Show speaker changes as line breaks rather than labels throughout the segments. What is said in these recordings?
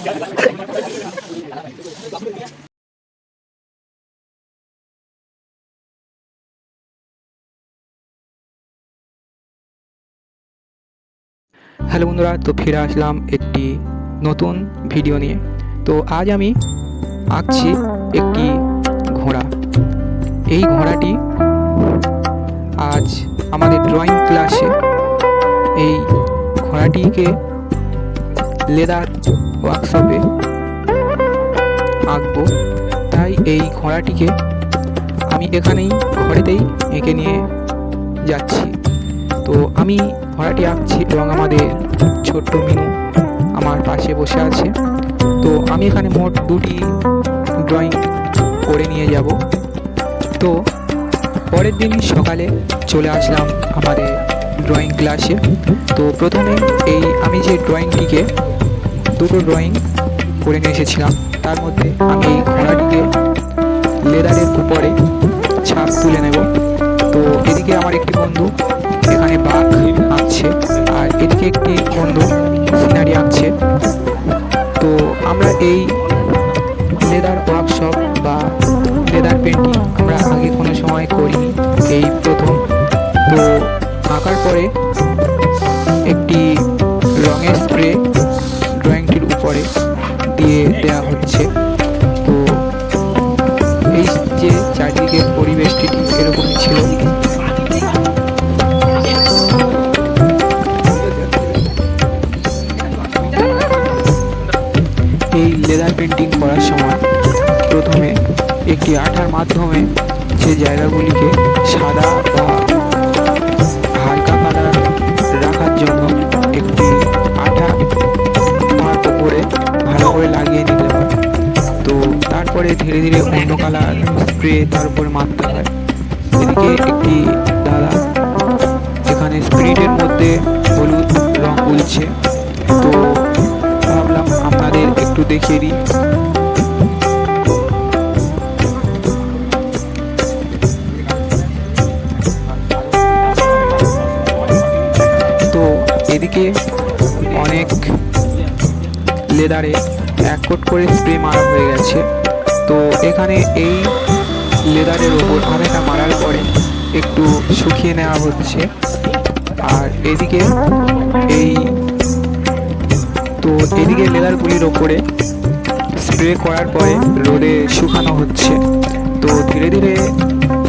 Hello বন্ধুরা, তো ফিরে আসলাম একটি নতুন ভিডিও নিয়ে। তো আজ আমি আঁকছি একটি ঘোড়া। এই ঘোড়াটি আজ আমাদের ড্রয়িং ক্লাসে এই ঘোড়াটিকে লেদার ওয়ার্কশপে আঁকবো। তাই এই ঘোড়াটিকে আমি এখানেই ঘরেতেই এঁকে নিয়ে যাচ্ছি। তো আমি ঘোড়াটি আঁকছি এবং আমাদের ছোট্ট মিনু আমার পাশে বসে আছে। তো আমি এখানে মোট 2টি ড্রয়িং করে নিয়ে যাব। তো পরের দিন সকালে চলে আসলাম আমাদের ড্রয়িং ক্লাসে। তো প্রথমে আমি যে ড্রয়িংটিকে 2টো ড্রয়িং করে নিয়ে এসেছিলাম, তার মধ্যে আমি এই ঘোড়াটিকে লেদারের উপরে ছাপ তুলে নেব। তো এদিকে আমার একটি বন্ধু এখানে বাঘ আঁকছে, আর এদিকে একটি বন্ধু সিনারি আঁকছে। তো আমরা এই লেদার ওয়ার্কশপ বা লেদার পেন্টিং আমরা আগে কোনো সময় করিনি, এই প্রথম। তো আঁকার পরে একটি রঙের স্প্রে ড্রয়িংটির উপরে দিয়ে দেওয়া হচ্ছে। তো এই যে চারদিকের পরিবেশটি ঠিক এরকমই ছিল। এই লেদার পেন্টিং করার সময় প্রথমে একটি আঠার মাধ্যমে যে জায়গাগুলিকে সাদা বা হালকা কালার রাখার জন্য একটি আঠা তার উপরে ভালো করে লাগিয়ে নিতে হয়। তো তারপরে ধীরে ধীরে অন্য কালার স্প্রে তার উপরে মারতে হয়। এদিকে একটি দাদা এখানে স্পিরিটের মধ্যে হলুদ রং গুলছে। তো ভাবলাম আপনাদের একটু দেখিয়ে দিই। তো এদিকে অনেক লেদারে 1 কোট করে স্প্রে মারা হয়ে গেছে। তো এখানে এই লেদারের ওপর আরেকটা মারার পরে একটু শুকিয়ে নেওয়া হচ্ছে। আর এদিকে এদিকে লেদারগুলির ওপরে স্প্রে করার পরে রোদে শুকানো হচ্ছে। তো ধীরে ধীরে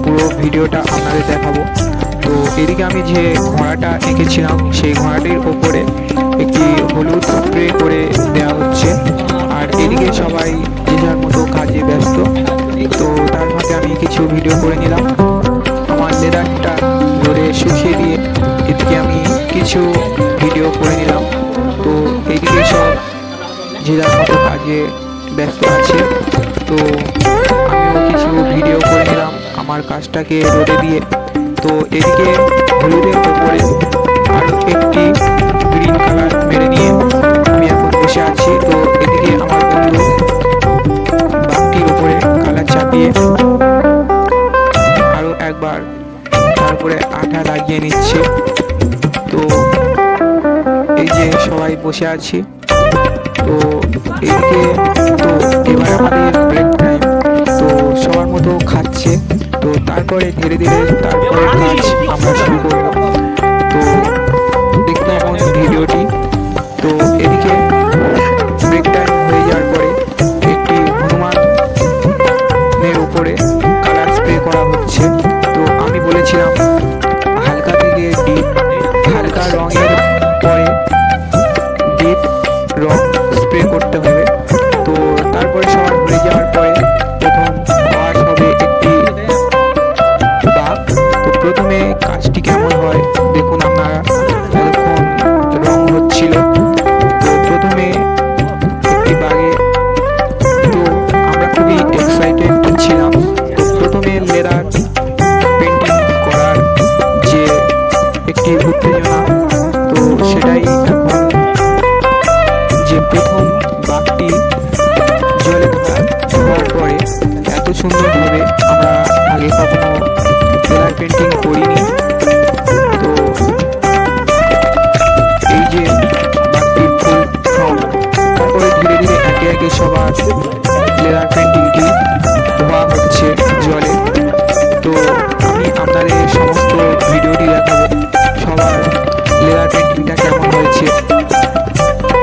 পুরো ভিডিওটা আপনাদের দেখাবো। তো এদিকে আমি যে ঘোড়াটা এঁকেছিলাম সেই ঘোড়াটির ওপরে একটি হলুদ স্প্রে করে দেওয়া হচ্ছে। আর এদিকে সবাই যে যার মতো কাজে ব্যস্ত। তো তার মধ্যে আমি কিছু ভিডিও করে নিলাম। আমার লেদারটা রোদে শুকিয়ে দিয়ে এদিকে আমি কিছু ভিডিও করে নিলাম। তো এইদিকে সব যে যার মতো কাজে ব্যস্ত আছে। তো আমিও কিছু ভিডিও করে নিলাম আমার কাজটাকে রোদে দিয়ে। তো এদিকে হলুদের উপরে আরও একটি গ্রিন কালার মেরে নিয়ে আমি এখন বসে আছি। তো এদিকে আমার বন্ধু বাঘটির উপরে কালার চাপিয়ে আরও একবার তারপরে আঠা লাগিয়ে নিচ্ছে। তো এই যে সবাই বসে আছি। তো এদিকে তো এবার আমাদের ব্রেক টাইম। তো সবার মতো খাচ্ছে। তো তারপরে ধীরে ধীরে তারপরে কাজ আমরা শুরু করব। তো দেখতে এখন ভিডিওটি। তো এদিকে ব্রেক টাইম হয়ে যাওয়ার পরে একটি হনুমানের উপরে কালার স্প্রে করা হচ্ছে। তো আমি বলেছিলাম হালকা থেকে ডিপ, হালকা রঙের পরে ডিপ রং স্প্রে করতে হবে। তো তারপরে সবার হয়ে যাওয়ার পরে প্রথম কাজ হবে একটি বাঘ। তো প্রথমে কাজটি কেমন হয় দেখুন আপনারা। এতক্ষণ রং হচ্ছিল। তো প্রথমে একটি বাঘে, তো আমরা খুবই এক্সাইটেড ছিলাম। তো প্রথমে লেদার পেন্টিং করার যে একটি উত্তেজনা, তো সেটাই এখন যে প্রথম বাঘটি জলে ধোয়ার পরে এত সুন্দরভাবে আমরা আগে কখনো লেদার পেন্টিং করিনি। তো এই যে বাঘটির ফুল ফর্ম, তারপরে ধীরে ধীরে সবার লেদার পেন্টিংটি ধোয়া হচ্ছে জলে। তো আমি আপনাদের সমস্ত ভিডিওটি দেখাবো সবার লেদার পেন্টিংটা কেমন হয়েছে।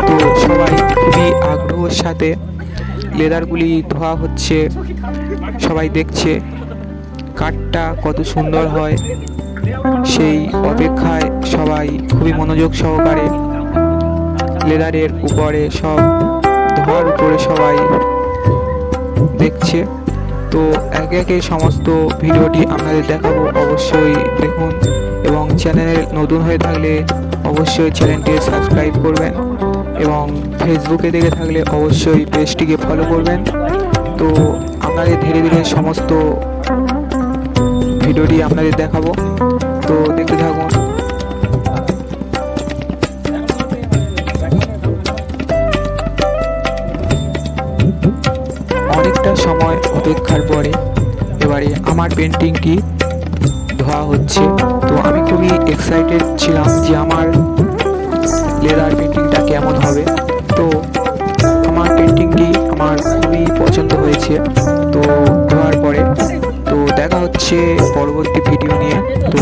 তো সবাই খুবই আগ্রহের সাথে লেদারগুলি ধোয়া হচ্ছে, সবাই দেখছে কাঠটা কত সুন্দর হয়, সেই অপেক্ষায় সবাই খুবই মনোযোগ সহকারে লেদারের উপরে সব ধোয়ার উপরে সবাই দেখছে। তো একে একে সমস্ত ভিডিওটি আপনাদের দেখাবো, অবশ্যই দেখুন এবং চ্যানেলে নতুন হয়ে থাকলে অবশ্যই চ্যানেলটি সাবস্ক্রাইব করবেন এবং ফেসবুকে দেখে থাকলে অবশ্যই পেজটিকে ফলো করবেন। তো আপনাদের ধীরে ধীরে সমস্ত ভিডিওটি আপনাদের দেখাবো, তো দেখতে থাকুন। অনেকটা সময় অপেক্ষার পরে এবারে আমার পেন্টিংটি ধোয়া হচ্ছে। তো আমি খুবই এক্সাইটেড ছিলাম যে আমার লেদার পেন্টিংটা কেমন হবে। তো আমার পেন্টিংটি আমার খুবই পছন্দ হয়েছে। তো ধোয়ার পরে তো দেখা হচ্ছে পরবর্তী ভিডিও নিয়ে। তো